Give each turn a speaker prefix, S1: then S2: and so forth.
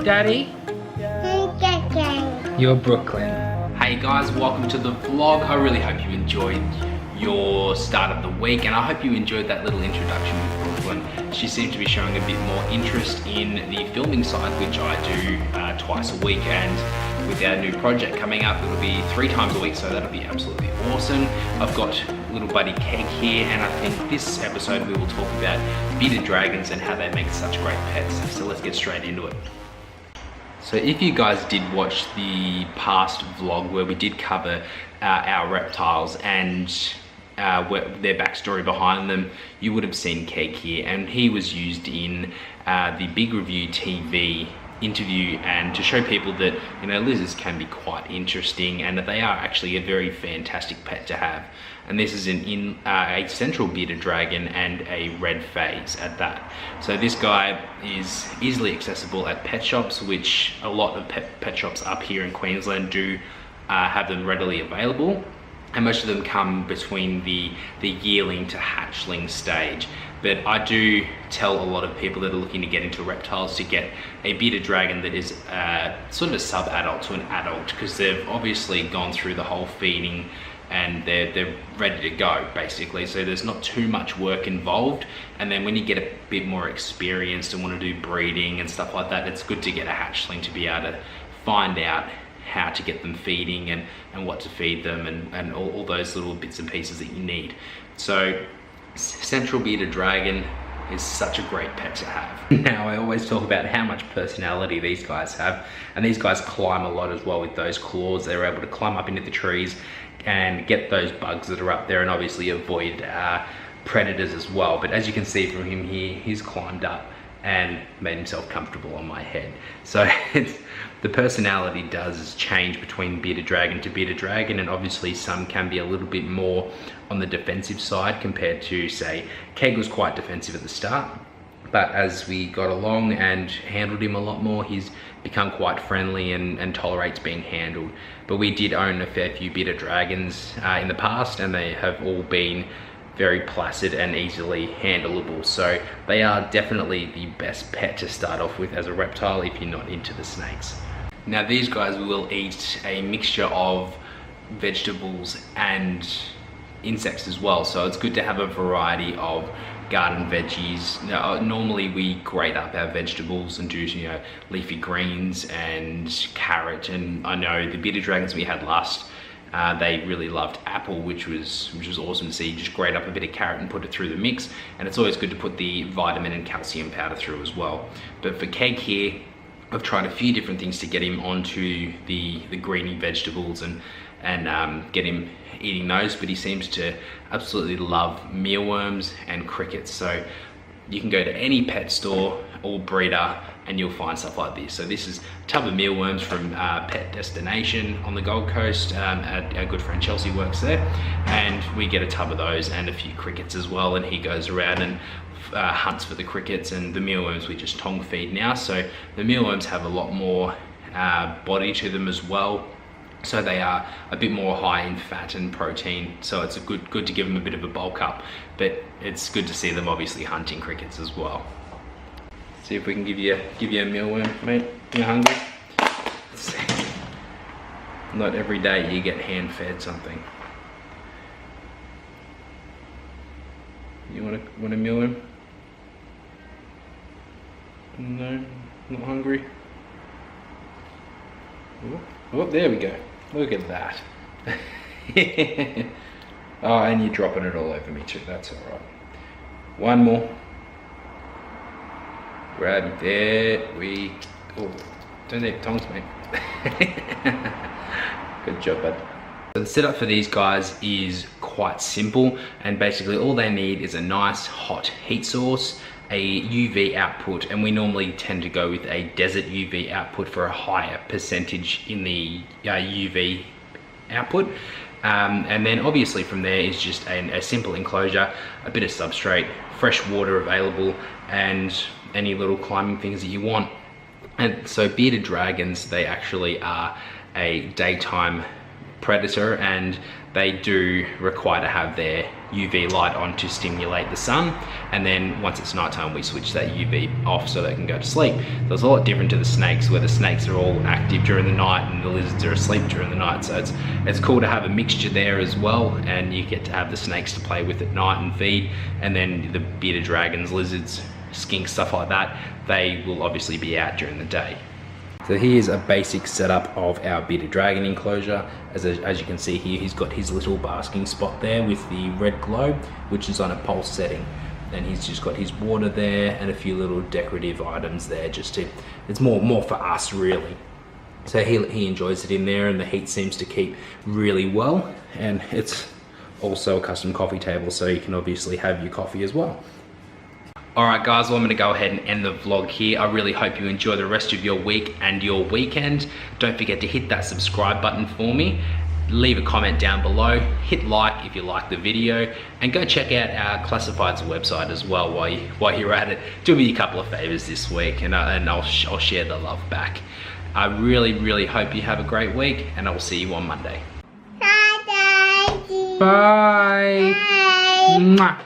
S1: Daddy? You're Brooklyn. Hey guys, welcome to the vlog. I really hope you enjoyed your start of the week, and I hope you enjoyed that little introduction with Brooklyn. She seemed to be showing a bit more interest in the filming side, which I do twice a week, and with our new project coming up, it'll be 3 times a week, so that'll be absolutely awesome. I've got little buddy Keg here, and I think this episode we will talk about bearded dragons and how they make such great pets. So let's get straight into it. So if you guys did watch the past vlog where we did cover our reptiles and their backstory behind them, you would have seen Keg here, and he was used in the Big Review TV interview, and to show people that, you know, lizards can be quite interesting and that they are actually a very fantastic pet to have. And this is a central bearded dragon and a red phase at that. So this guy is easily accessible at pet shops, which a lot of pet shops up here in Queensland do have them readily available. And most of them come between the yearling to hatchling stage. But I do tell a lot of people that are looking to get into reptiles to get a bearded dragon that is sort of a sub-adult to an adult, because they've obviously gone through the whole feeding and they're ready to go, basically. So there's not too much work involved. And then when you get a bit more experienced and want to do breeding and stuff like that, it's good to get a hatchling to be able to find out how to get them feeding and what to feed them and all those little bits and pieces that you need. So central bearded dragon is such a great pet to have. Now, I always talk about how much personality these guys have, and these guys climb a lot as well with those claws. They're able to climb up into the trees and get those bugs that are up there, and obviously avoid predators as well. But as you can see from him here, he's climbed up and made himself comfortable on my head. So the personality does change between bearded dragon to bearded dragon, and obviously some can be a little bit more on the defensive side compared to, say, Keg was quite defensive at the start, but as we got along and handled him a lot more, he's become quite friendly and tolerates being handled. But we did own a fair few bearded dragons in the past, and they have all been very placid and easily handleable. So they are definitely the best pet to start off with as a reptile if you're not into the snakes. Now, these guys will eat a mixture of vegetables and insects as well, so it's good to have a variety of garden veggies. Now, normally we grate up our vegetables and do, you know, leafy greens and carrot, and I know the bearded dragons we had last, they really loved apple, which was awesome to see. You just grate up a bit of carrot and put it through the mix, and it's always good to put the vitamin and calcium powder through as well. But for Keg here, I've tried a few different things to get him onto the greeny vegetables and get him eating those, but he seems to absolutely love mealworms and crickets. So you can go to any pet store or breeder and you'll find stuff like this. So this is a tub of mealworms from Pet Destination on the Gold Coast. Our good friend Chelsea works there, and we get a tub of those and a few crickets as well, and he goes around and hunts for the crickets. And the mealworms we just tongue feed now, so the mealworms have a lot more body to them as well, so they are a bit more high in fat and protein, so it's good to give them a bit of a bulk up. But it's good to see them obviously hunting crickets as well. See if we can give you a mealworm, mate. You're hungry? Let's see. Not every day you get hand fed something. You want a mealworm? No, not hungry. Oh, there we go. Look at that. Oh, and you're dropping it all over me too. That's all right. One more. Grab. There we go. Don't need tongs, mate. Good job, bud. So the setup for these guys is quite simple, and basically all they need is a nice hot heat source, a UV output, and we normally tend to go with a desert UV output for a higher percentage in the UV output. And then obviously from there is just a simple enclosure, a bit of substrate, fresh water available, and any little climbing things that you want. And so bearded dragons, they actually are a daytime predator, and they do require to have their UV light on to stimulate the sun, and then once it's nighttime we switch that UV off so they can go to sleep. So it's a lot different to the snakes, where the snakes are all active during the night and the lizards are asleep during the night. So it's cool to have a mixture there as well, and you get to have the snakes to play with at night and feed, and then the bearded dragons, lizards, skinks, stuff like that, they will obviously be out during the day. So here's a basic setup of our bearded dragon enclosure. As you can see here, he's got his little basking spot there with the red globe, which is on a pulse setting. And he's just got his water there and a few little decorative items there, it's more for us really. So he enjoys it in there, and the heat seems to keep really well. And it's also a custom coffee table, so you can obviously have your coffee as well. Alright guys, well I'm going to go ahead and end the vlog here. I really hope you enjoy the rest of your week and your weekend. Don't forget to hit that subscribe button for me. Leave a comment down below. Hit like if you like the video. And go check out our classifieds website as well while you're at it. Do me a couple of favors this week, and I'll share the love back. I really hope you have a great week, and I will see you on Monday.
S2: Bye.
S1: Bye. Mwah.